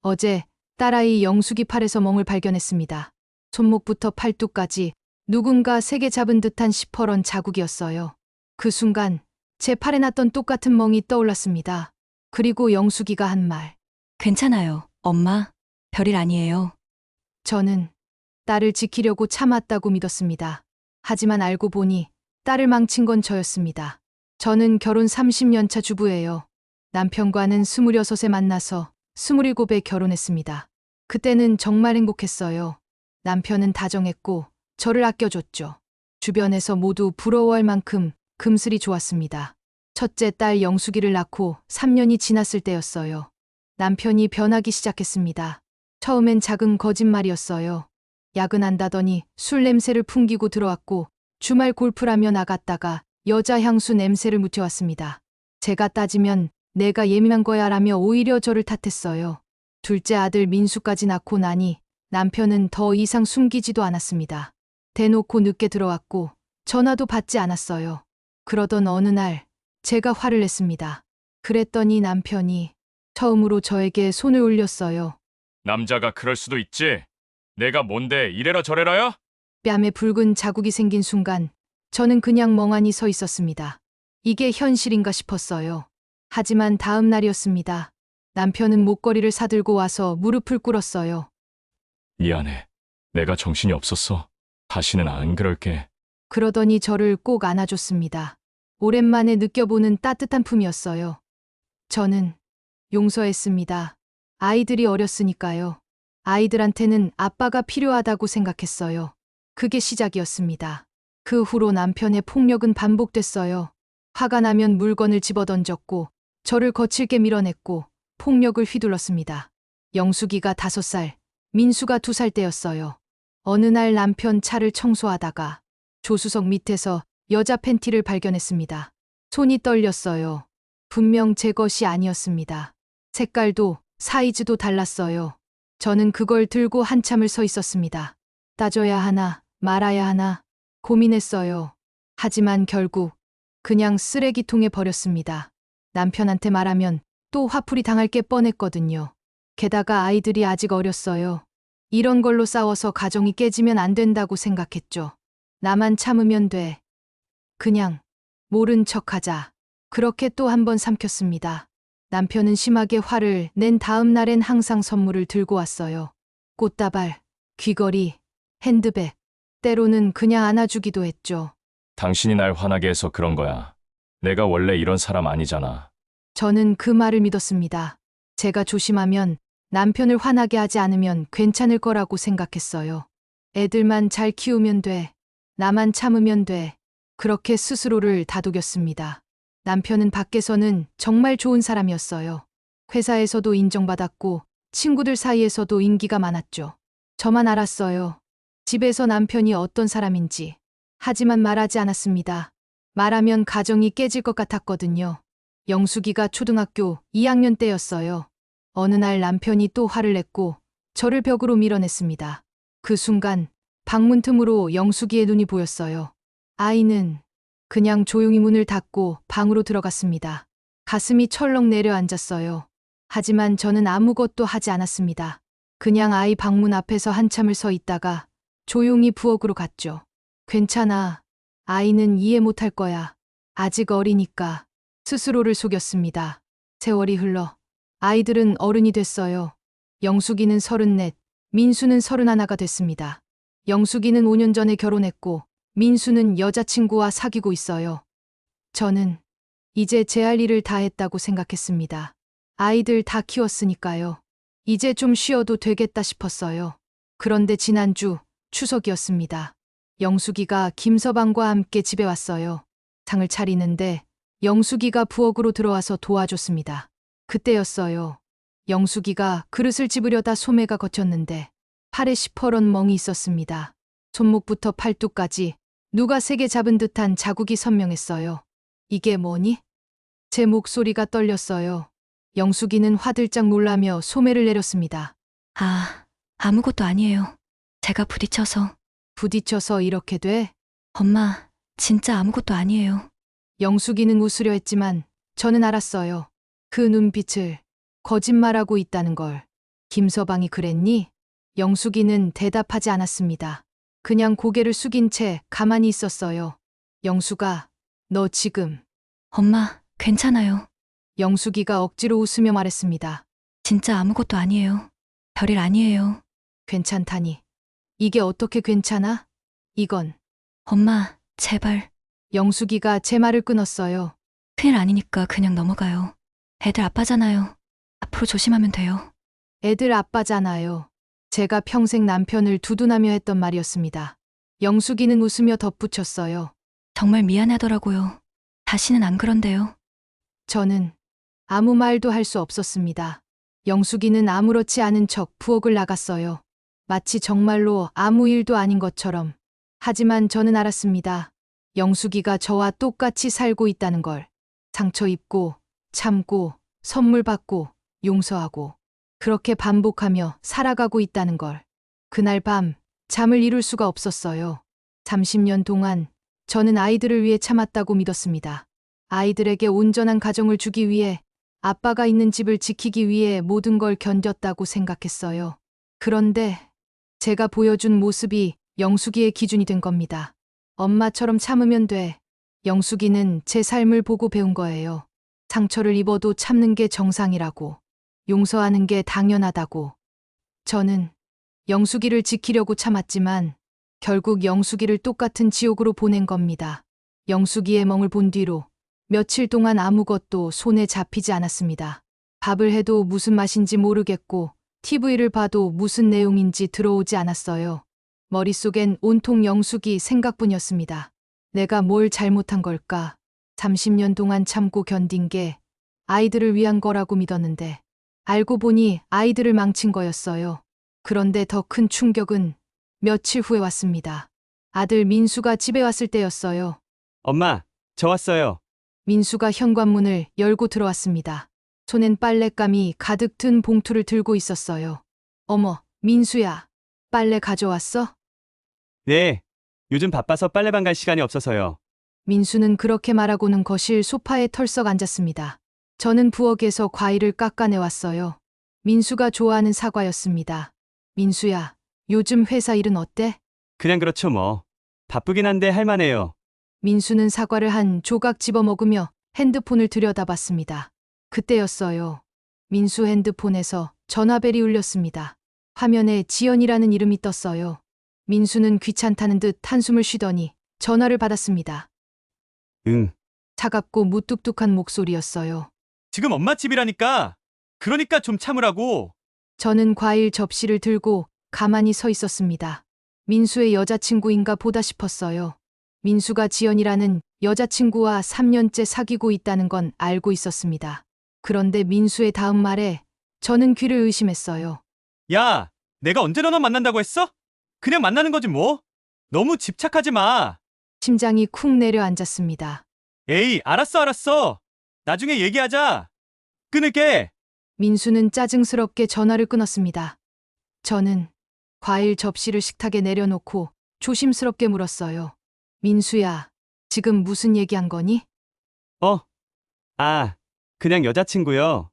어제 딸아이 영숙이 팔에서 멍을 발견했습니다. 손목부터 팔뚝까지 누군가 세게 잡은 듯한 시퍼런 자국이었어요. 그 순간 제 팔에 났던 똑같은 멍이 떠올랐습니다. 그리고 영숙이가 한 말. 괜찮아요, 엄마. 별일 아니에요. 저는 딸을 지키려고 참았다고 믿었습니다. 하지만 알고 보니 딸을 망친 건 저였습니다. 저는 결혼 30년 차 주부예요. 남편과는 26에 만나서 27에 결혼했습니다. 그때는 정말 행복했어요. 남편은 다정했고 저를 아껴줬죠. 주변에서 모두 부러워할 만큼 금슬이 좋았습니다. 첫째 딸 영숙이를 낳고 3년이 지났을 때였어요. 남편이 변하기 시작했습니다. 처음엔 작은 거짓말이었어요. 야근한다더니 술 냄새를 풍기고 들어왔고 주말 골프라며 나갔다가 여자 향수 냄새를 묻혀왔습니다. 제가 따지면 내가 예민한 거야 라며 오히려 저를 탓했어요. 둘째 아들 민수까지 낳고 나니 남편은 더 이상 숨기지도 않았습니다. 대놓고 늦게 들어왔고 전화도 받지 않았어요. 그러던 어느 날 제가 화를 냈습니다. 그랬더니 남편이 처음으로 저에게 손을 올렸어요. 남자가 그럴 수도 있지. 내가 뭔데 이래라 저래라야? 뺨에 붉은 자국이 생긴 순간 저는 그냥 멍하니 서 있었습니다. 이게 현실인가 싶었어요. 하지만 다음 날이었습니다. 남편은 목걸이를 사들고 와서 무릎을 꿇었어요. 미안해. 내가 정신이 없었어. 다시는 안 그럴게. 그러더니 저를 꼭 안아줬습니다. 오랜만에 느껴보는 따뜻한 품이었어요. 저는 용서했습니다. 아이들이 어렸으니까요. 아이들한테는 아빠가 필요하다고 생각했어요. 그게 시작이었습니다. 그 후로 남편의 폭력은 반복됐어요. 화가 나면 물건을 집어던졌고 저를 거칠게 밀어냈고 폭력을 휘둘렀습니다. 영숙이가 5살, 민수가 2살 때였어요. 어느 날 남편 차를 청소하다가 조수석 밑에서 여자 팬티를 발견했습니다. 손이 떨렸어요. 분명 제 것이 아니었습니다. 색깔도 사이즈도 달랐어요. 저는 그걸 들고 한참을 서 있었습니다. 따져야 하나, 말아야 하나 고민했어요. 하지만 결국 그냥 쓰레기통에 버렸습니다. 남편한테 말하면 또 화풀이 당할 게 뻔했거든요. 게다가 아이들이 아직 어렸어요. 이런 걸로 싸워서 가정이 깨지면 안 된다고 생각했죠. 나만 참으면 돼. 그냥 모른 척하자. 그렇게 또 한 번 삼켰습니다. 남편은 심하게 화를 낸 다음 날엔 항상 선물을 들고 왔어요. 꽃다발, 귀걸이, 핸드백, 때로는 그냥 안아주기도 했죠. 당신이 날 화나게 해서 그런 거야. 내가 원래 이런 사람 아니잖아. 저는 그 말을 믿었습니다. 제가 조심하면 남편을 화나게 하지 않으면 괜찮을 거라고 생각했어요. 애들만 잘 키우면 돼. 나만 참으면 돼. 그렇게 스스로를 다독였습니다. 남편은 밖에서는 정말 좋은 사람이었어요. 회사에서도 인정받았고 친구들 사이에서도 인기가 많았죠. 저만 알았어요. 집에서 남편이 어떤 사람인지. 하지만 말하지 않았습니다. 말하면 가정이 깨질 것 같았거든요. 영숙이가 초등학교 2학년 때였어요. 어느 날 남편이 또 화를 냈고 저를 벽으로 밀어냈습니다. 그 순간 방문 틈으로 영숙이의 눈이 보였어요. 아이는 그냥 조용히 문을 닫고 방으로 들어갔습니다. 가슴이 철렁 내려앉았어요. 하지만 저는 아무것도 하지 않았습니다. 그냥 아이 방문 앞에서 한참을 서 있다가 조용히 부엌으로 갔죠. 괜찮아. 아이는 이해 못할 거야. 아직 어리니까. 스스로를 속였습니다. 세월이 흘러 아이들은 어른이 됐어요. 영숙이는 34, 민수는 31가 됐습니다. 영숙이는 5년 전에 결혼했고 민수는 여자친구와 사귀고 있어요. 저는 이제 제 할 일을 다 했다고 생각했습니다. 아이들 다 키웠으니까요. 이제 좀 쉬어도 되겠다 싶었어요. 그런데 지난주 추석이었습니다. 영숙이가 김서방과 함께 집에 왔어요. 상을 차리는데 영숙이가 부엌으로 들어와서 도와줬습니다. 그때였어요. 영숙이가 그릇을 집으려다 소매가 거쳤는데 팔에 시퍼런 멍이 있었습니다. 손목부터 팔뚝까지 누가 세게 잡은 듯한 자국이 선명했어요. 이게 뭐니? 제 목소리가 떨렸어요. 영숙이는 화들짝 놀라며 소매를 내렸습니다. 아무것도 아니에요. 제가 부딪혀서. 부딪혀서 이렇게 돼? 엄마, 진짜 아무것도 아니에요. 영숙이는 웃으려 했지만 저는 알았어요. 그 눈빛을 거짓말하고 있다는 걸. 김서방이 그랬니? 영숙이는 대답하지 않았습니다. 그냥 고개를 숙인 채 가만히 있었어요. 영숙아, 너 지금. 엄마, 괜찮아요. 영숙이가 억지로 웃으며 말했습니다. 진짜 아무것도 아니에요. 별일 아니에요. 괜찮다니. 이게 어떻게 괜찮아? 이건. 엄마, 제발. 영숙이가 제 말을 끊었어요. 큰일 아니니까 그냥 넘어가요. 애들 아빠잖아요. 앞으로 조심하면 돼요. 애들 아빠잖아요. 제가 평생 남편을 두둔하며 했던 말이었습니다. 영숙이는 웃으며 덧붙였어요. 정말 미안하더라고요. 다시는 안 그런데요. 저는 아무 말도 할 수 없었습니다. 영숙이는 아무렇지 않은 척 부엌을 나갔어요. 마치 정말로 아무 일도 아닌 것처럼. 하지만 저는 알았습니다. 영숙이가 저와 똑같이 살고 있다는 걸. 상처 입고, 참고, 선물 받고, 용서하고. 그렇게 반복하며 살아가고 있다는 걸. 그날 밤 잠을 이룰 수가 없었어요. 30년 동안 저는 아이들을 위해 참았다고 믿었습니다. 아이들에게 온전한 가정을 주기 위해, 아빠가 있는 집을 지키기 위해 모든 걸 견뎠다고 생각했어요. 그런데 제가 보여준 모습이 영숙이의 기준이 된 겁니다. 엄마처럼 참으면 돼. 영숙이는 제 삶을 보고 배운 거예요. 상처를 입어도 참는 게 정상이라고. 용서하는 게 당연하다고. 저는 영숙이를 지키려고 참았지만 결국 영숙이를 똑같은 지옥으로 보낸 겁니다. 영숙이의 멍을 본 뒤로 며칠 동안 아무것도 손에 잡히지 않았습니다. 밥을 해도 무슨 맛인지 모르겠고 TV를 봐도 무슨 내용인지 들어오지 않았어요. 머릿속엔 온통 영숙이 생각뿐이었습니다. 내가 뭘 잘못한 걸까? 30년 동안 참고 견딘 게 아이들을 위한 거라고 믿었는데 알고 보니 아이들을 망친 거였어요. 그런데 더 큰 충격은 며칠 후에 왔습니다. 아들 민수가 집에 왔을 때였어요. 엄마, 저 왔어요. 민수가 현관문을 열고 들어왔습니다. 손엔 빨랫감이 가득 든 봉투를 들고 있었어요. 어머, 민수야. 빨래 가져왔어? 네, 요즘 바빠서 빨래방 갈 시간이 없어서요. 민수는 그렇게 말하고는 거실 소파에 털썩 앉았습니다. 저는 부엌에서 과일을 깎아내왔어요. 민수가 좋아하는 사과였습니다. 민수야, 요즘 회사 일은 어때? 그냥 그렇죠 뭐. 바쁘긴 한데 할만해요. 민수는 사과를 한 조각 집어먹으며 핸드폰을 들여다봤습니다. 그때였어요. 민수 핸드폰에서 전화벨이 울렸습니다. 화면에 지연이라는 이름이 떴어요. 민수는 귀찮다는 듯 한숨을 쉬더니 전화를 받았습니다. 응, 차갑고 무뚝뚝한 목소리였어요. 지금 엄마 집이라니까. 그러니까 좀 참으라고. 저는 과일 접시를 들고 가만히 서 있었습니다. 민수의 여자친구인가 보다 싶었어요. 민수가 지연이라는 여자친구와 3년째 사귀고 있다는 건 알고 있었습니다. 그런데 민수의 다음 말에 저는 귀를 의심했어요. 야, 내가 언제 너만 만난다고 했어? 그냥 만나는 거지 뭐. 너무 집착하지 마. 심장이 쿵 내려앉았습니다. 에이, 알았어. 나중에 얘기하자. 끊을게. 민수는 짜증스럽게 전화를 끊었습니다. 저는 과일 접시를 식탁에 내려놓고 조심스럽게 물었어요. 민수야, 지금 무슨 얘기한 거니? 그냥 여자친구요.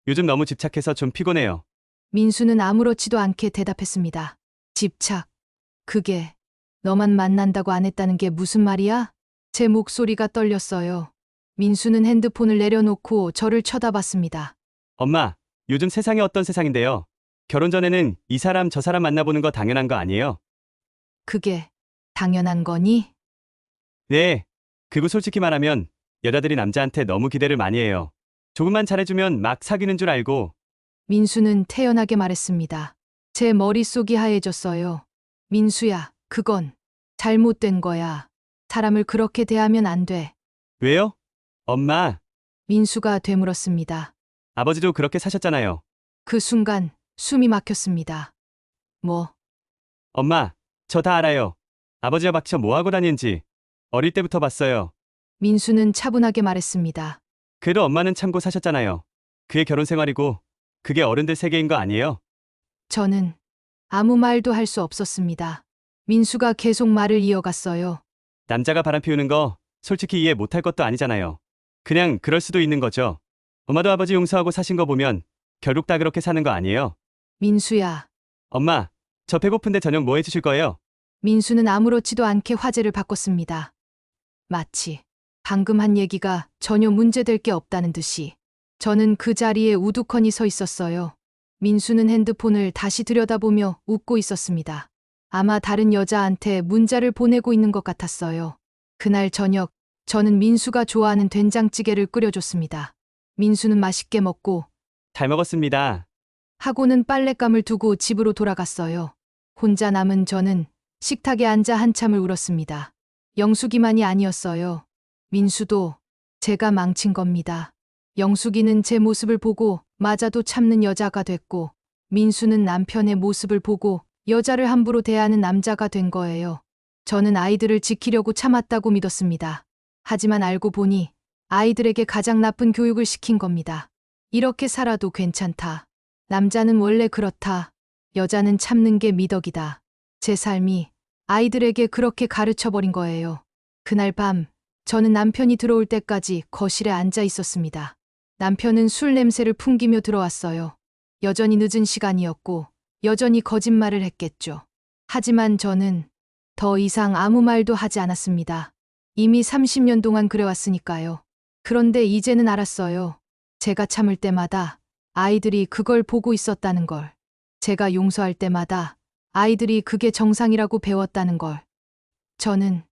요즘 너무 집착해서 좀 피곤해요. 민수는 아무렇지도 않게 대답했습니다. 집착. 그게 너만 만난다고 안 했다는 게 무슨 말이야? 제 목소리가 떨렸어요. 민수는 핸드폰을 내려놓고 저를 쳐다봤습니다. 엄마, 요즘 세상이 어떤 세상인데요. 결혼 전에는 이 사람 저 사람 만나보는 거 당연한 거 아니에요? 그게 당연한 거니? 네. 그리고 솔직히 말하면 여자들이 남자한테 너무 기대를 많이 해요. 조금만 잘해주면 막 사귀는 줄 알고. 민수는 태연하게 말했습니다. 제 머릿속이 하얘졌어요. 민수야, 그건 잘못된 거야. 사람을 그렇게 대하면 안 돼. 왜요? 엄마, 민수가 되물었습니다. 아버지도 그렇게 사셨잖아요. 그 순간 숨이 막혔습니다. 뭐, 엄마, 저 다 알아요. 아버지와 박쳐 뭐 하고 다니는지 어릴 때부터 봤어요. 민수는 차분하게 말했습니다. 그래도 엄마는 참고 사셨잖아요. 그게 결혼 생활이고 그게 어른들 세계인 거 아니에요? 저는 아무 말도 할 수 없었습니다. 민수가 계속 말을 이어갔어요. 남자가 바람 피우는 거 솔직히 이해 못할 것도 아니잖아요. 그냥 그럴 수도 있는 거죠. 엄마도 아버지 용서하고 사신 거 보면 결국 다 그렇게 사는 거 아니에요? 민수야. 엄마, 저 배고픈데 저녁 뭐 해주실 거예요? 민수는 아무렇지도 않게 화제를 바꿨습니다. 마치 방금 한 얘기가 전혀 문제될 게 없다는 듯이. 저는 그 자리에 우두커니 서 있었어요. 민수는 핸드폰을 다시 들여다보며 웃고 있었습니다. 아마 다른 여자한테 문자를 보내고 있는 것 같았어요. 그날 저녁, 저는 민수가 좋아하는 된장찌개를 끓여줬습니다. 민수는 맛있게 먹고 잘 먹었습니다. 하고는 빨랫감을 두고 집으로 돌아갔어요. 혼자 남은 저는 식탁에 앉아 한참을 울었습니다. 영숙이만이 아니었어요. 민수도 제가 망친 겁니다. 영숙이는 제 모습을 보고 맞아도 참는 여자가 됐고, 민수는 남편의 모습을 보고 여자를 함부로 대하는 남자가 된 거예요. 저는 아이들을 지키려고 참았다고 믿었습니다. 하지만 알고 보니 아이들에게 가장 나쁜 교육을 시킨 겁니다. 이렇게 살아도 괜찮다. 남자는 원래 그렇다. 여자는 참는 게 미덕이다. 제 삶이 아이들에게 그렇게 가르쳐버린 거예요. 그날 밤, 저는 남편이 들어올 때까지 거실에 앉아 있었습니다. 남편은 술 냄새를 풍기며 들어왔어요. 여전히 늦은 시간이었고, 여전히 거짓말을 했겠죠. 하지만 저는 더 이상 아무 말도 하지 않았습니다. 이미 30년 동안 그래왔으니까요. 그런데 이제는 알았어요. 제가 참을 때마다 아이들이 그걸 보고 있었다는 걸. 제가 용서할 때마다 아이들이 그게 정상이라고 배웠다는 걸. 저는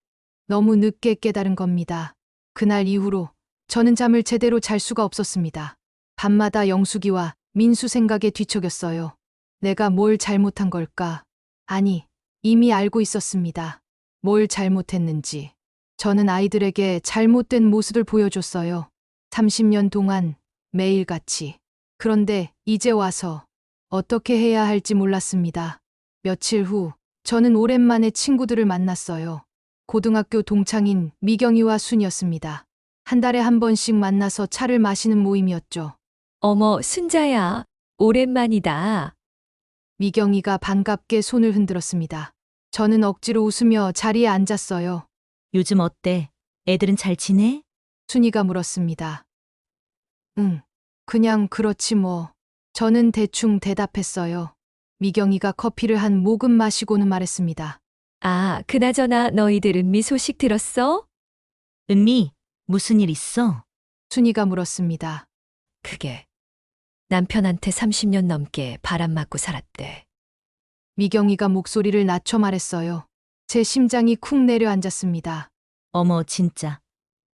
너무 늦게 깨달은 겁니다. 그날 이후로 저는 잠을 제대로 잘 수가 없었습니다. 밤마다 영숙이와 민수 생각에 뒤척였어요. 내가 뭘 잘못한 걸까? 아니, 이미 알고 있었습니다. 뭘 잘못했는지. 저는 아이들에게 잘못된 모습을 보여줬어요. 30년 동안 매일같이. 그런데 이제 와서 어떻게 해야 할지 몰랐습니다. 며칠 후, 저는 오랜만에 친구들을 만났어요. 고등학교 동창인 미경이와 순이었습니다. 한 달에 한 번씩 만나서 차를 마시는 모임이었죠. 어머, 순자야. 오랜만이다. 미경이가 반갑게 손을 흔들었습니다. 저는 억지로 웃으며 자리에 앉았어요. 요즘 어때? 애들은 잘 지내? 순이가 물었습니다. 응, 그냥 그렇지 뭐. 저는 대충 대답했어요. 미경이가 커피를 한 모금 마시고는 말했습니다. 아, 그나저나 너희들 은미 소식 들었어? 은미, 무슨 일 있어? 순이가 물었습니다. 그게 남편한테 30년 넘게 바람 맞고 살았대. 미경이가 목소리를 낮춰 말했어요. 제 심장이 쿵 내려앉았습니다. 어머, 진짜.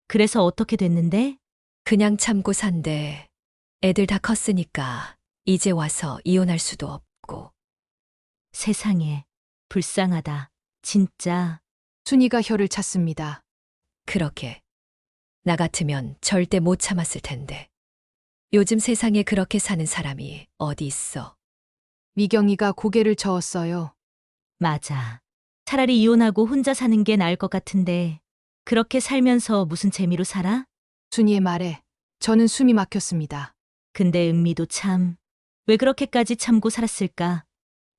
그래서 어떻게 됐는데? 그냥 참고 산대. 애들 다 컸으니까 이제 와서 이혼할 수도 없고. 세상에, 불쌍하다. 진짜. 순이가 혀를 찼습니다. 그러게. 나 같으면 절대 못 참았을 텐데. 요즘 세상에 그렇게 사는 사람이 어디 있어. 미경이가 고개를 저었어요. 맞아. 차라리 이혼하고 혼자 사는 게 나을 것 같은데, 그렇게 살면서 무슨 재미로 살아? 순이의 말에 저는 숨이 막혔습니다. 근데 은미도 참, 왜 그렇게까지 참고 살았을까?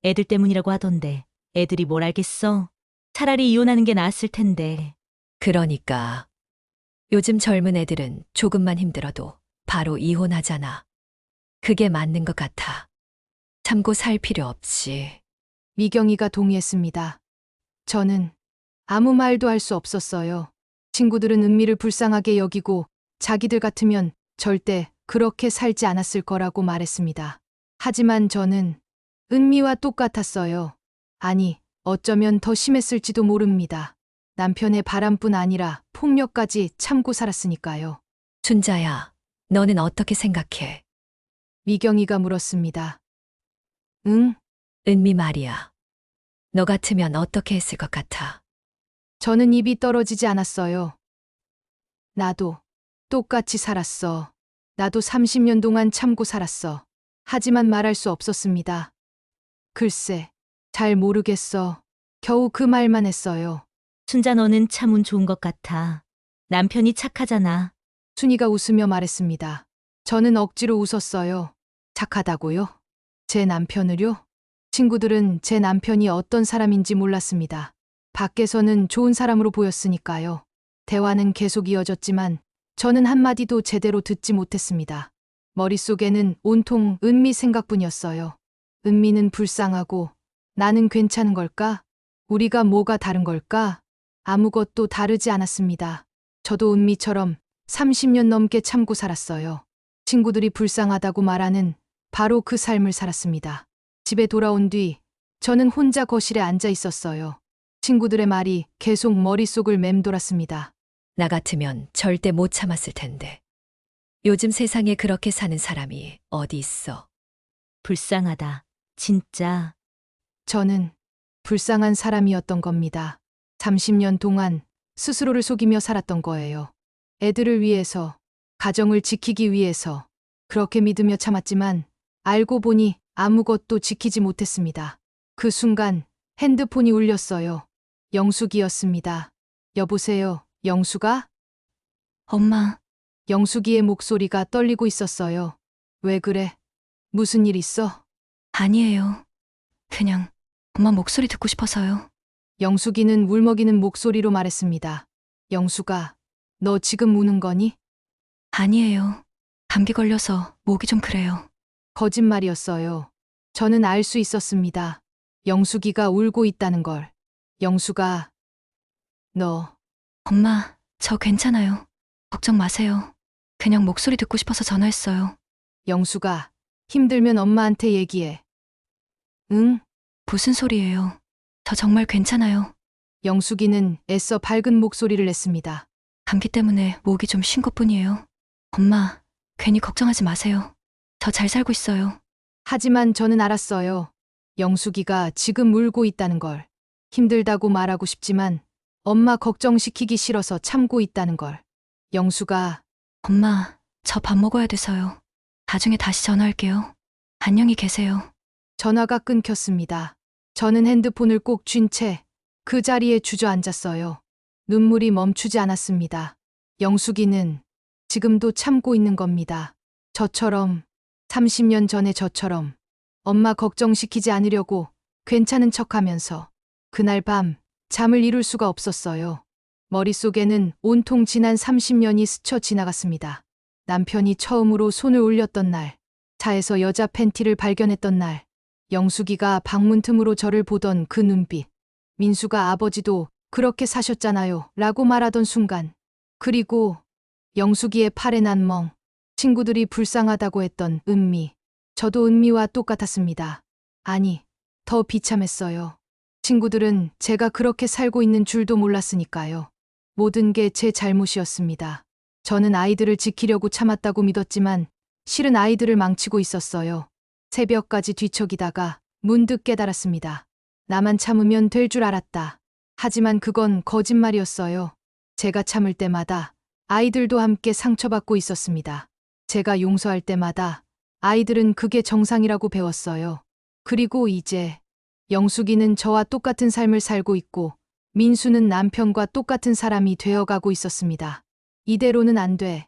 애들 때문이라고 하던데, 애들이 뭘 알겠어? 차라리 이혼하는 게 나았을 텐데. 그러니까 요즘 젊은 애들은 조금만 힘들어도 바로 이혼하잖아. 그게 맞는 것 같아. 참고 살 필요 없이. 미경이가 동의했습니다. 저는 아무 말도 할 수 없었어요. 친구들은 은미를 불쌍하게 여기고 자기들 같으면 절대 그렇게 살지 않았을 거라고 말했습니다. 하지만 저는 은미와 똑같았어요. 아니, 어쩌면 더 심했을지도 모릅니다. 남편의 바람뿐 아니라 폭력까지 참고 살았으니까요. 순자야, 너는 어떻게 생각해? 미경이가 물었습니다. 응? 은미 말이야. 너 같으면 어떻게 했을 것 같아? 저는 입이 떨어지지 않았어요. 나도 똑같이 살았어. 나도 30년 동안 참고 살았어. 하지만 말할 수 없었습니다. 글쎄, 잘 모르겠어. 겨우 그 말만 했어요. 순자 너는 참 운 좋은 것 같아. 남편이 착하잖아. 순이가 웃으며 말했습니다. 저는 억지로 웃었어요. 착하다고요? 제 남편을요? 친구들은 제 남편이 어떤 사람인지 몰랐습니다. 밖에서는 좋은 사람으로 보였으니까요. 대화는 계속 이어졌지만 저는 한마디도 제대로 듣지 못했습니다. 머릿속에는 온통 은미 생각뿐이었어요. 은미는 불쌍하고 나는 괜찮은 걸까? 우리가 뭐가 다른 걸까? 아무것도 다르지 않았습니다. 저도 은미처럼 30년 넘게 참고 살았어요. 친구들이 불쌍하다고 말하는 바로 그 삶을 살았습니다. 집에 돌아온 뒤 저는 혼자 거실에 앉아 있었어요. 친구들의 말이 계속 머릿속을 맴돌았습니다. 나 같으면 절대 못 참았을 텐데. 요즘 세상에 그렇게 사는 사람이 어디 있어? 불쌍하다. 진짜. 저는 불쌍한 사람이었던 겁니다. 30년 동안 스스로를 속이며 살았던 거예요. 애들을 위해서, 가정을 지키기 위해서 그렇게 믿으며 참았지만 알고 보니 아무것도 지키지 못했습니다. 그 순간 핸드폰이 울렸어요. 영숙이었습니다. 여보세요, 영숙아? 엄마, 영숙이의 목소리가 떨리고 있었어요. 왜 그래? 무슨 일 있어? 아니에요. 그냥 엄마 목소리 듣고 싶어서요. 영숙이는 울먹이는 목소리로 말했습니다. 영숙아, 너 지금 우는 거니? 아니에요. 감기 걸려서 목이 좀 그래요. 거짓말이었어요. 저는 알 수 있었습니다. 영숙이가 울고 있다는 걸. 영숙아, 너, 엄마, 저 괜찮아요. 걱정 마세요. 그냥 목소리 듣고 싶어서 전화했어요. 영숙아, 힘들면 엄마한테 얘기해. 응? 무슨 소리예요? 저 정말 괜찮아요. 영숙이는 애써 밝은 목소리를 냈습니다. 감기 때문에 목이 좀 쉰 것뿐이에요. 엄마, 괜히 걱정하지 마세요. 저 잘 살고 있어요. 하지만 저는 알았어요. 영숙이가 지금 울고 있다는 걸. 힘들다고 말하고 싶지만 엄마 걱정시키기 싫어서 참고 있다는 걸. 영숙아, 엄마, 저 밥 먹어야 돼서요. 나중에 다시 전화할게요. 안녕히 계세요. 전화가 끊겼습니다. 저는 핸드폰을 꼭 쥔 채 그 자리에 주저앉았어요. 눈물이 멈추지 않았습니다. 영숙이는 지금도 참고 있는 겁니다. 저처럼, 30년 전의 저처럼 엄마 걱정시키지 않으려고 괜찮은 척하면서 그날 밤 잠을 이룰 수가 없었어요. 머릿속에는 온통 지난 30년이 스쳐 지나갔습니다. 남편이 처음으로 손을 올렸던 날, 차에서 여자 팬티를 발견했던 날, 영숙이가 방문 틈으로 저를 보던 그 눈빛, 민수가 아버지도 그렇게 사셨잖아요 라고 말하던 순간, 그리고 영숙이의 팔에 난 멍, 친구들이 불쌍하다고 했던 은미, 저도 은미와 똑같았습니다. 아니, 더 비참했어요. 친구들은 제가 그렇게 살고 있는 줄도 몰랐으니까요. 모든 게 제 잘못이었습니다. 저는 아이들을 지키려고 참았다고 믿었지만 실은 아이들을 망치고 있었어요. 새벽까지 뒤척이다가 문득 깨달았습니다. 나만 참으면 될 줄 알았다. 하지만 그건 거짓말이었어요. 제가 참을 때마다 아이들도 함께 상처받고 있었습니다. 제가 용서할 때마다 아이들은 그게 정상이라고 배웠어요. 그리고 이제 영숙이는 저와 똑같은 삶을 살고 있고 민수는 남편과 똑같은 사람이 되어가고 있었습니다. 이대로는 안 돼.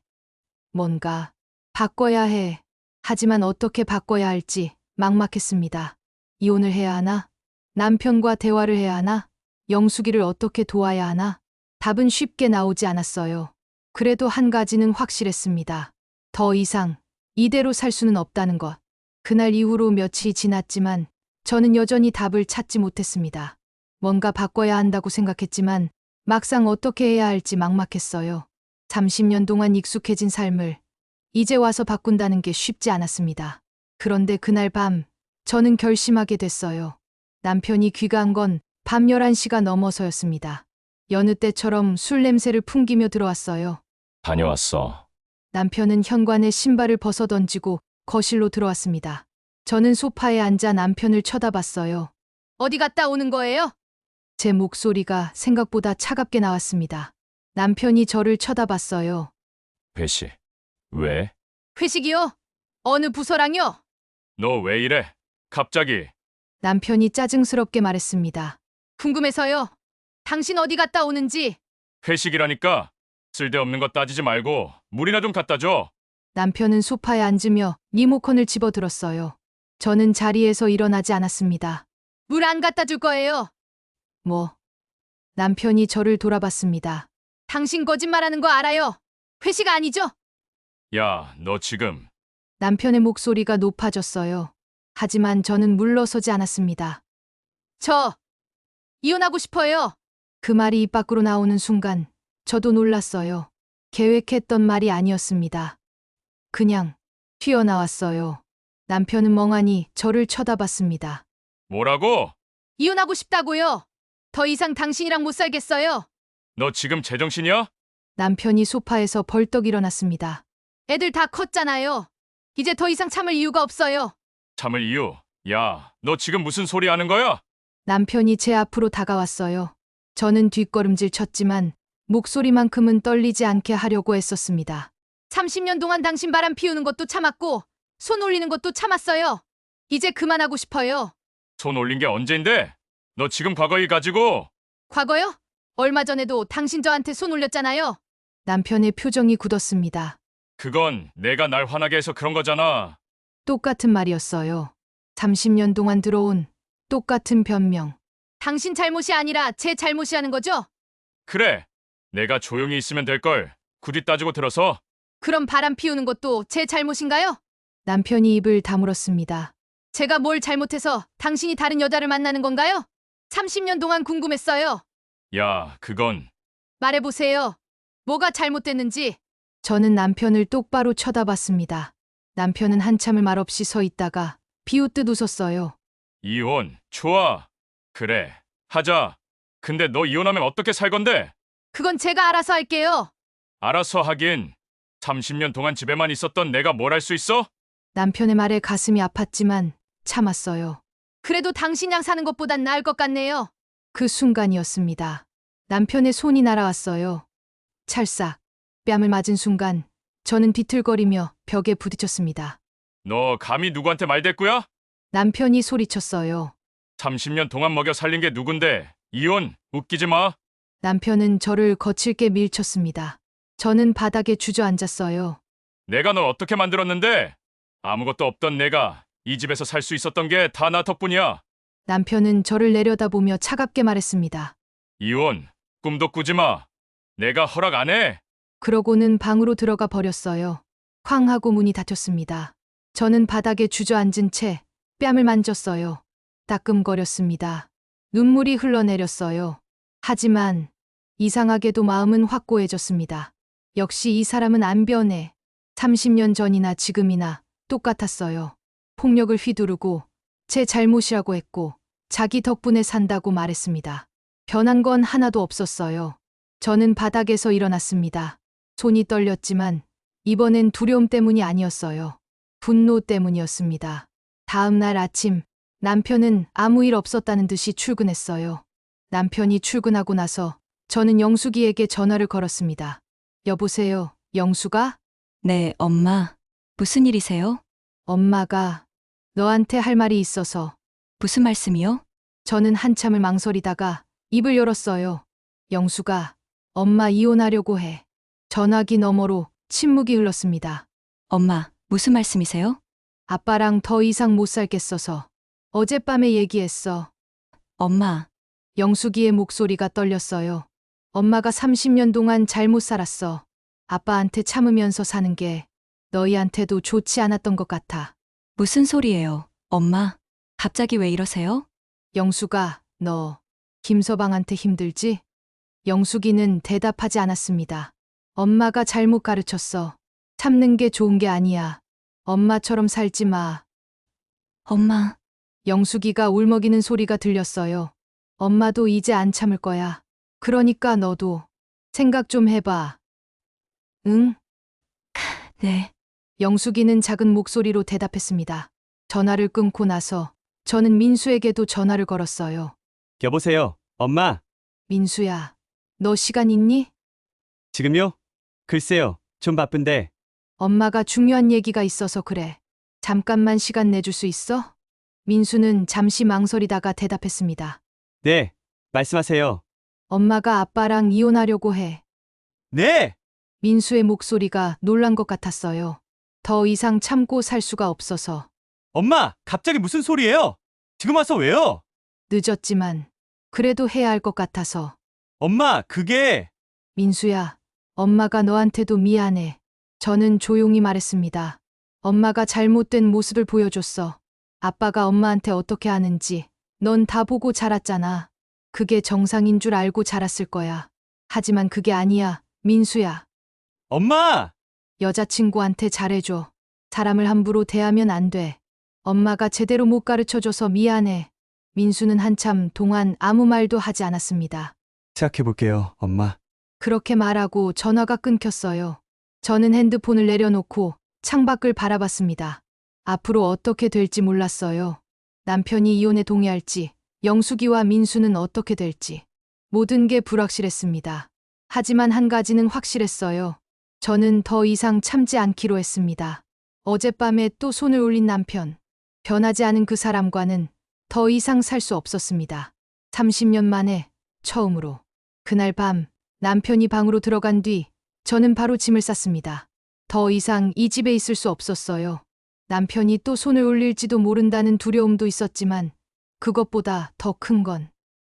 뭔가 바꿔야 해. 하지만 어떻게 바꿔야 할지 막막했습니다. 이혼을 해야 하나? 남편과 대화를 해야 하나? 영숙이를 어떻게 도와야 하나? 답은 쉽게 나오지 않았어요. 그래도 한 가지는 확실했습니다. 더 이상 이대로 살 수는 없다는 것. 그날 이후로 며칠이 지났지만 저는 여전히 답을 찾지 못했습니다. 뭔가 바꿔야 한다고 생각했지만 막상 어떻게 해야 할지 막막했어요. 30년 동안 익숙해진 삶을 이제 와서 바꾼다는 게 쉽지 않았습니다. 그런데 그날 밤 저는 결심하게 됐어요. 남편이 귀가한 건 밤 11시가 넘어서였습니다. 여느 때처럼 술 냄새를 풍기며 들어왔어요. 다녀왔어. 남편은 현관에 신발을 벗어던지고 거실로 들어왔습니다. 저는 소파에 앉아 남편을 쳐다봤어요. 어디 갔다 오는 거예요? 제 목소리가 생각보다 차갑게 나왔습니다. 남편이 저를 쳐다봤어요. 회식. 왜? 회식이요? 어느 부서랑요? 너 왜 이래? 갑자기. 남편이 짜증스럽게 말했습니다. 궁금해서요. 당신 어디 갔다 오는지. 회식이라니까. 쓸데없는 거 따지지 말고 물이나 좀 갖다 줘. 남편은 소파에 앉으며 리모컨을 집어들었어요. 저는 자리에서 일어나지 않았습니다. 물 안 갖다 줄 거예요. 뭐? 남편이 저를 돌아봤습니다. 당신 거짓말하는 거 알아요. 회식 아니죠? 야, 너 지금. 남편의 목소리가 높아졌어요. 하지만 저는 물러서지 않았습니다. 저 이혼하고 싶어요. 그 말이 입 밖으로 나오는 순간 저도 놀랐어요. 계획했던 말이 아니었습니다. 그냥 튀어나왔어요. 남편은 멍하니 저를 쳐다봤습니다. 뭐라고? 이혼하고 싶다고요. 더 이상 당신이랑 못 살겠어요. 너 지금 제정신이야? 남편이 소파에서 벌떡 일어났습니다. 애들 다 컸잖아요. 이제 더 이상 참을 이유가 없어요. 참을 이유. 야, 너 지금 무슨 소리 하는 거야? 남편이 제 앞으로 다가왔어요. 저는 뒷걸음질 쳤지만 목소리만큼은 떨리지 않게 하려고 애썼습니다. 30년 동안 당신 바람 피우는 것도 참았고 손 올리는 것도 참았어요. 이제 그만하고 싶어요. 손 올린 게 언젠데? 너 지금 과거 일 가지고 과거요? 얼마 전에도 당신 저한테 손 올렸잖아요. 남편의 표정이 굳었습니다. 그건 내가 날 화나게 해서 그런 거잖아. 똑같은 말이었어요. 30년 동안 들어온 똑같은 변명. 당신 잘못이 아니라 제 잘못이라는 거죠? 그래. 내가 조용히 있으면 될 걸. 굳이 따지고 들어서 그럼 바람 피우는 것도 제 잘못인가요? 남편이 입을 다물었습니다. 제가 뭘 잘못해서 당신이 다른 여자를 만나는 건가요? 30년 동안 궁금했어요. 야, 그건 말해보세요. 뭐가 잘못됐는지. 저는 남편을 똑바로 쳐다봤습니다. 남편은 한참을 말없이 서 있다가 비웃듯 웃었어요. 이혼. 좋아. 그래. 하자. 근데 너 이혼하면 어떻게 살 건데? 그건 제가 알아서 할게요. 알아서 하긴. 30년 동안 집에만 있었던 내가 뭘 할 수 있어? 남편의 말에 가슴이 아팠지만 참았어요. 그래도 당신이랑 사는 것보단 나을 것 같네요. 그 순간이었습니다. 남편의 손이 날아왔어요. 찰싹. 뺨을 맞은 순간 저는 비틀거리며 벽에 부딪혔습니다. 너 감히 누구한테 말대꾸야? 남편이 소리쳤어요. 30년 동안 먹여 살린 게 누군데? 이혼. 웃기지 마. 남편은 저를 거칠게 밀쳤습니다. 저는 바닥에 주저앉았어요. 내가 널 어떻게 만들었는데? 아무것도 없던 내가 이 집에서 살 수 있었던 게 다 나 덕분이야. 남편은 저를 내려다보며 차갑게 말했습니다. 이혼. 꿈도 꾸지 마. 내가 허락 안 해. 그러고는 방으로 들어가 버렸어요. 쾅 하고 문이 닫혔습니다. 저는 바닥에 주저앉은 채 뺨을 만졌어요. 따끔거렸습니다. 눈물이 흘러내렸어요. 하지만 이상하게도 마음은 확고해졌습니다. 역시 이 사람은 안 변해. 30년 전이나 지금이나 똑같았어요. 폭력을 휘두르고 제 잘못이라고 했고 자기 덕분에 산다고 말했습니다. 변한 건 하나도 없었어요. 저는 바닥에서 일어났습니다. 손이 떨렸지만 이번엔 두려움 때문이 아니었어요. 분노 때문이었습니다. 다음 날 아침 남편은 아무 일 없었다는 듯이 출근했어요. 남편이 출근하고 나서 저는 영숙이에게 전화를 걸었습니다. 여보세요, 영숙아? 네, 엄마. 무슨 일이세요? 엄마가 너한테 할 말이 있어서. 무슨 말씀이요? 저는 한참을 망설이다가 입을 열었어요. 영숙아, 엄마 이혼하려고 해. 전화기 너머로 침묵이 흘렀습니다. 엄마, 무슨 말씀이세요? 아빠랑 더 이상 못 살겠어서. 어젯밤에 얘기했어. 엄마, 영숙이의 목소리가 떨렸어요. 엄마가 30년 동안 잘못 살았어. 아빠한테 참으면서 사는 게 너희한테도 좋지 않았던 것 같아. 무슨 소리예요? 엄마, 갑자기 왜 이러세요? 영숙아, 너 김서방한테 힘들지? 영숙이는 대답하지 않았습니다. 엄마가 잘못 가르쳤어. 참는 게 좋은 게 아니야. 엄마처럼 살지 마. 엄마, 영숙이가 울먹이는 소리가 들렸어요. 엄마도 이제 안 참을 거야. 그러니까 너도 생각 좀 해봐. 응? 네. 영숙이는 작은 목소리로 대답했습니다. 전화를 끊고 나서 저는 민수에게도 전화를 걸었어요. 여보세요, 엄마. 민수야, 너 시간 있니? 지금요? 글쎄요, 좀 바쁜데. 엄마가 중요한 얘기가 있어서 그래. 잠깐만 시간 내줄 수 있어? 민수는 잠시 망설이다가 대답했습니다. 네, 말씀하세요. 엄마가 아빠랑 이혼하려고 해. 네! 민수의 목소리가 놀란 것 같았어요. 더 이상 참고 살 수가 없어서. 엄마, 갑자기 무슨 소리예요? 지금 와서 왜요? 늦었지만 그래도 해야 할 것 같아서. 엄마, 그게... 민수야, 엄마가 너한테도 미안해. 저는 조용히 말했습니다. 엄마가 잘못된 모습을 보여줬어. 아빠가 엄마한테 어떻게 하는지 넌 다 보고 자랐잖아. 그게 정상인 줄 알고 자랐을 거야. 하지만 그게 아니야, 민수야. 엄마! 여자친구한테 잘해줘. 사람을 함부로 대하면 안 돼. 엄마가 제대로 못 가르쳐줘서 미안해. 민수는 한참 동안 아무 말도 하지 않았습니다. 생각해볼게요, 엄마. 그렇게 말하고 전화가 끊겼어요. 저는 핸드폰을 내려놓고 창밖을 바라봤습니다. 앞으로 어떻게 될지 몰랐어요. 남편이 이혼에 동의할지, 영숙이와 민수는 어떻게 될지. 모든 게 불확실했습니다. 하지만 한 가지는 확실했어요. 저는 더 이상 참지 않기로 했습니다. 어젯밤에 또 손을 올린 남편. 변하지 않은 그 사람과는 더 이상 살 수 없었습니다. 30년 만에 처음으로. 그날 밤 남편이 방으로 들어간 뒤 저는 바로 짐을 쌌습니다. 더 이상 이 집에 있을 수 없었어요. 남편이 또 손을 올릴지도 모른다는 두려움도 있었지만 그것보다 더 큰 건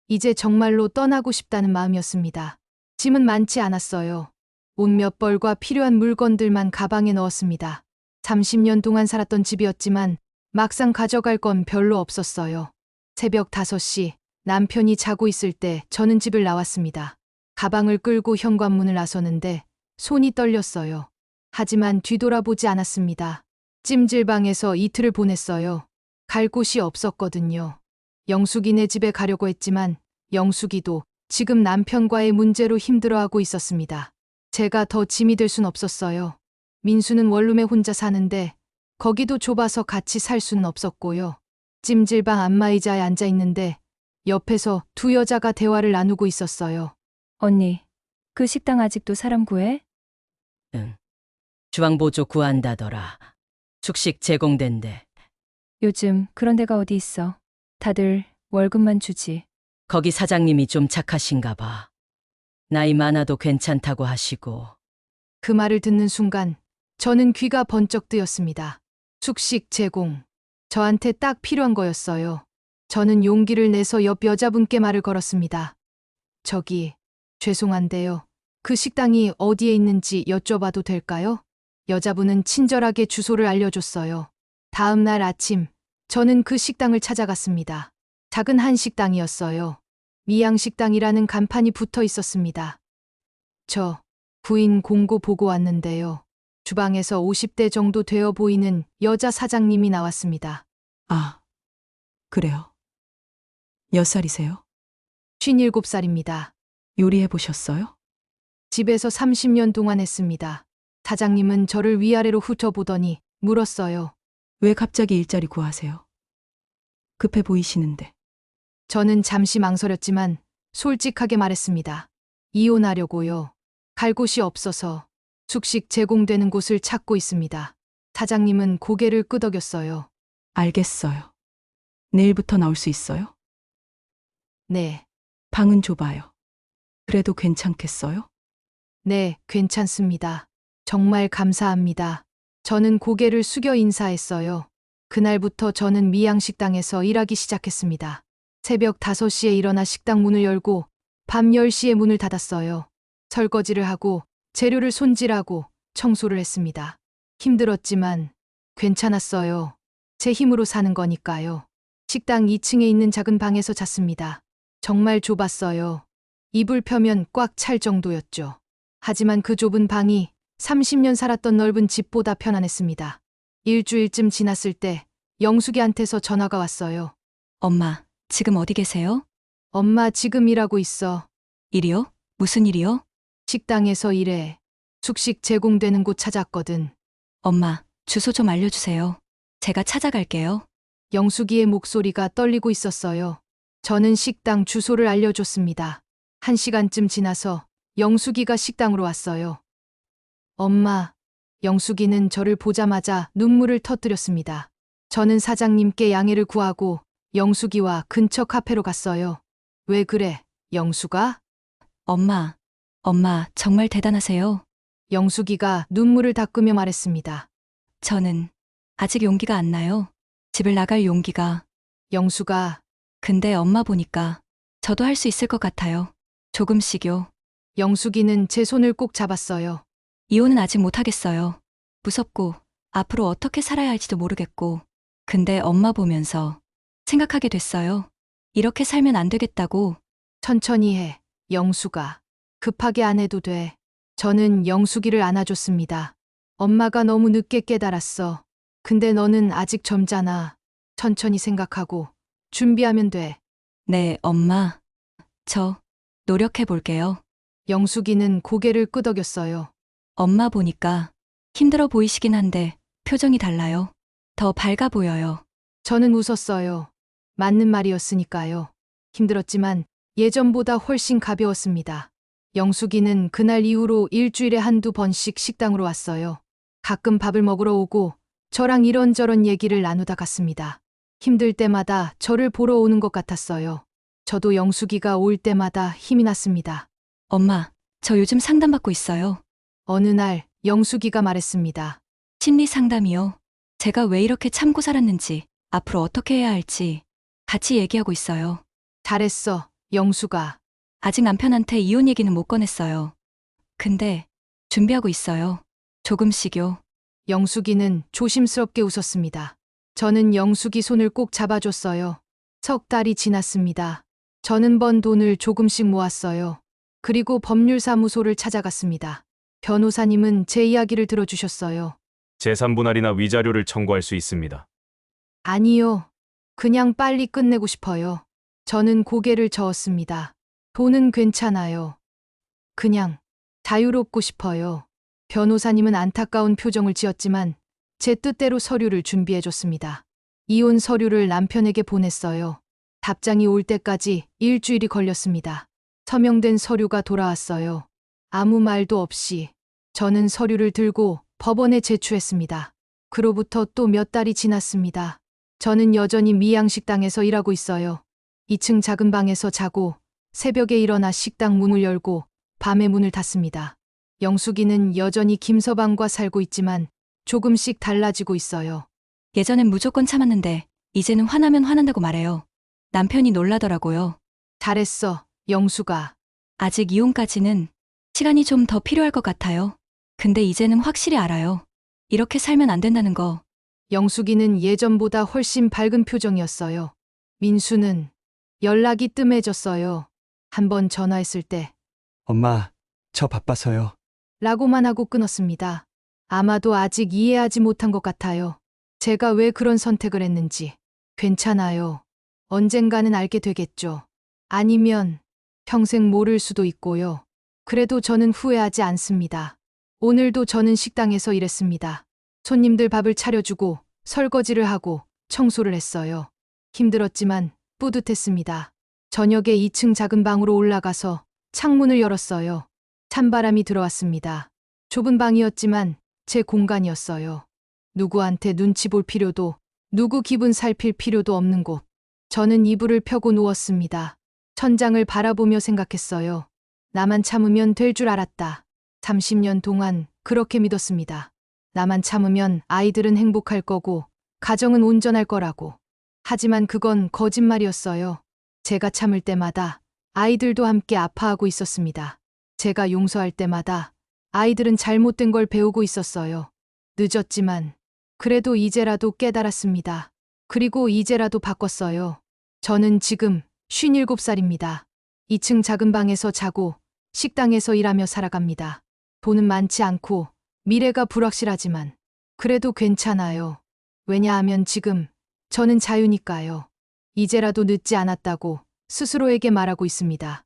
이제 정말로 떠나고 싶다는 마음이었습니다. 짐은 많지 않았어요. 옷 몇 벌과 필요한 물건들만 가방에 넣었습니다. 30년 동안 살았던 집이었지만 막상 가져갈 건 별로 없었어요. 새벽 5시 남편이 자고 있을 때 저는 집을 나왔습니다. 가방을 끌고 현관문을 나서는데 손이 떨렸어요. 하지만 뒤돌아보지 않았습니다. 찜질방에서 이틀을 보냈어요. 갈 곳이 없었거든요. 영숙이네 집에 가려고 했지만 영숙이도 지금 남편과의 문제로 힘들어하고 있었습니다. 제가 더 짐이 될 순 없었어요. 민수는 원룸에 혼자 사는데 거기도 좁아서 같이 살 수는 없었고요. 찜질방 안마의자에 앉아 있는데 옆에서 두 여자가 대화를 나누고 있었어요. 언니, 그 식당 아직도 사람 구해? 응. 주방보조 구한다더라. 숙식 제공된대. 요즘 그런 데가 어디 있어. 다들 월급만 주지. 거기 사장님이 좀 착하신가 봐. 나이 많아도 괜찮다고 하시고. 그 말을 듣는 순간 저는 귀가 번쩍 뜨였습니다. 숙식 제공. 저한테 딱 필요한 거였어요. 저는 용기를 내서 옆 여자분께 말을 걸었습니다. 저기, 죄송한데요. 그 식당이 어디에 있는지 여쭤봐도 될까요? 여자분은 친절하게 주소를 알려줬어요. 다음 날 아침, 저는 그 식당을 찾아갔습니다. 작은 한식당이었어요. 미양식당이라는 간판이 붙어 있었습니다. 저, 부인 공고 보고 왔는데요. 주방에서 50대 정도 되어 보이는 여자 사장님이 나왔습니다. 아, 그래요. 몇 살이세요? 57살입니다. 요리해 보셨어요? 집에서 30년 동안 했습니다. 사장님은 저를 위아래로 훑어보더니 물었어요. 왜 갑자기 일자리 구하세요? 급해 보이시는데. 저는 잠시 망설였지만 솔직하게 말했습니다. 이혼하려고요. 갈 곳이 없어서 숙식 제공되는 곳을 찾고 있습니다. 사장님은 고개를 끄덕였어요. 알겠어요. 내일부터 나올 수 있어요? 네, 방은 좁아요. 그래도 괜찮겠어요? 네, 괜찮습니다. 정말 감사합니다. 저는 고개를 숙여 인사했어요. 그날부터 저는 미양식당에서 일하기 시작했습니다. 새벽 5시에 일어나 식당 문을 열고 밤 10시에 문을 닫았어요. 설거지를 하고 재료를 손질하고 청소를 했습니다. 힘들었지만 괜찮았어요. 제 힘으로 사는 거니까요. 식당 2층에 있는 작은 방에서 잤습니다. 정말 좁았어요. 이불 펴면 꽉 찰 정도였죠. 하지만 그 좁은 방이 30년 살았던 넓은 집보다 편안했습니다. 일주일쯤 지났을 때 영숙이한테서 전화가 왔어요. 엄마, 지금 어디 계세요? 엄마 지금 일하고 있어. 일이요? 무슨 일이요? 식당에서 일해. 숙식 제공되는 곳 찾았거든. 엄마, 주소 좀 알려주세요. 제가 찾아갈게요. 영숙이의 목소리가 떨리고 있었어요. 저는 식당 주소를 알려줬습니다. 1시간쯤 지나서 영숙이가 식당으로 왔어요. 엄마, 영숙이는 저를 보자마자 눈물을 터뜨렸습니다. 저는 사장님께 양해를 구하고 영숙이와 근처 카페로 갔어요. 왜 그래, 영숙아? 엄마, 정말 대단하세요. 영숙이가 눈물을 닦으며 말했습니다. 저는 아직 용기가 안 나요. 집을 나갈 용기가. 영숙아, 근데 엄마 보니까 저도 할 수 있을 것 같아요. 조금씩요. 영숙이는 제 손을 꼭 잡았어요. 이혼은 아직 못하겠어요. 무섭고 앞으로 어떻게 살아야 할지도 모르겠고 근데 엄마 보면서 생각하게 됐어요. 이렇게 살면 안 되겠다고. 천천히 해, 영수가. 급하게 안 해도 돼. 저는 영숙이를 안아줬습니다. 엄마가 너무 늦게 깨달았어. 근데 너는 아직 젊잖아. 천천히 생각하고 준비하면 돼. 네, 엄마. 저 노력해 볼게요. 영숙이는 고개를 끄덕였어요. 엄마 보니까 힘들어 보이시긴 한데 표정이 달라요. 더 밝아 보여요. 저는 웃었어요. 맞는 말이었으니까요. 힘들었지만 예전보다 훨씬 가벼웠습니다. 영숙이는 그날 이후로 일주일에 한두 번씩 식당으로 왔어요. 가끔 밥을 먹으러 오고 저랑 이런저런 얘기를 나누다 갔습니다. 힘들 때마다 저를 보러 오는 것 같았어요. 저도 영숙이가 올 때마다 힘이 났습니다. 엄마, 저 요즘 상담받고 있어요. 어느 날 영숙이가 말했습니다. 심리 상담이요. 제가 왜 이렇게 참고 살았는지, 앞으로 어떻게 해야 할지 같이 얘기하고 있어요. 잘했어, 영숙아. 아직 남편한테 이혼 얘기는 못 꺼냈어요. 근데 준비하고 있어요. 조금씩요. 영숙이는 조심스럽게 웃었습니다. 저는 영숙이 손을 꼭 잡아줬어요. 석 달이 지났습니다. 저는 번 돈을 조금씩 모았어요. 그리고 법률사무소를 찾아갔습니다. 변호사님은 제 이야기를 들어주셨어요. 재산분할이나 위자료를 청구할 수 있습니다. 아니요. 그냥 빨리 끝내고 싶어요. 저는 고개를 저었습니다. 돈은 괜찮아요. 그냥 자유롭고 싶어요. 변호사님은 안타까운 표정을 지었지만 제 뜻대로 서류를 준비해줬습니다. 이혼 서류를 남편에게 보냈어요. 답장이 올 때까지 일주일이 걸렸습니다. 서명된 서류가 돌아왔어요. 아무 말도 없이 저는 서류를 들고 법원에 제출했습니다. 그로부터 또 몇 달이 지났습니다. 저는 여전히 미양식당에서 일하고 있어요. 2층 작은 방에서 자고 새벽에 일어나 식당 문을 열고 밤에 문을 닫습니다. 영숙이는 여전히 김서방과 살고 있지만 조금씩 달라지고 있어요. 예전엔 무조건 참았는데 이제는 화나면 화난다고 말해요. 남편이 놀라더라고요. 잘했어, 영숙아. 아직 이혼까지는 시간이 좀 더 필요할 것 같아요. 근데 이제는 확실히 알아요. 이렇게 살면 안 된다는 거. 영숙이는 예전보다 훨씬 밝은 표정이었어요. 민수는 연락이 뜸해졌어요. 한번 전화했을 때 엄마, 저 바빠서요. 라고만 하고 끊었습니다. 아마도 아직 이해하지 못한 것 같아요. 제가 왜 그런 선택을 했는지. 괜찮아요. 언젠가는 알게 되겠죠. 아니면 평생 모를 수도 있고요. 그래도 저는 후회하지 않습니다. 오늘도 저는 식당에서 일했습니다. 손님들 밥을 차려주고 설거지를 하고 청소를 했어요. 힘들었지만 뿌듯했습니다. 저녁에 2층 작은 방으로 올라가서 창문을 열었어요. 찬바람이 들어왔습니다. 좁은 방이었지만 제 공간이었어요. 누구한테 눈치 볼 필요도, 누구 기분 살필 필요도 없는 곳. 저는 이불을 펴고 누웠습니다. 천장을 바라보며 생각했어요. 나만 참으면 될 줄 알았다. 30년 동안 그렇게 믿었습니다. 나만 참으면 아이들은 행복할 거고, 가정은 온전할 거라고. 하지만 그건 거짓말이었어요. 제가 참을 때마다 아이들도 함께 아파하고 있었습니다. 제가 용서할 때마다 아이들은 잘못된 걸 배우고 있었어요. 늦었지만 그래도 이제라도 깨달았습니다. 그리고 이제라도 바꿨어요. 저는 지금 57살입니다. 2층 작은 방에서 자고 식당에서 일하며 살아갑니다. 돈은 많지 않고 미래가 불확실하지만 그래도 괜찮아요. 왜냐하면 지금 저는 자유니까요. 이제라도 늦지 않았다고 스스로에게 말하고 있습니다.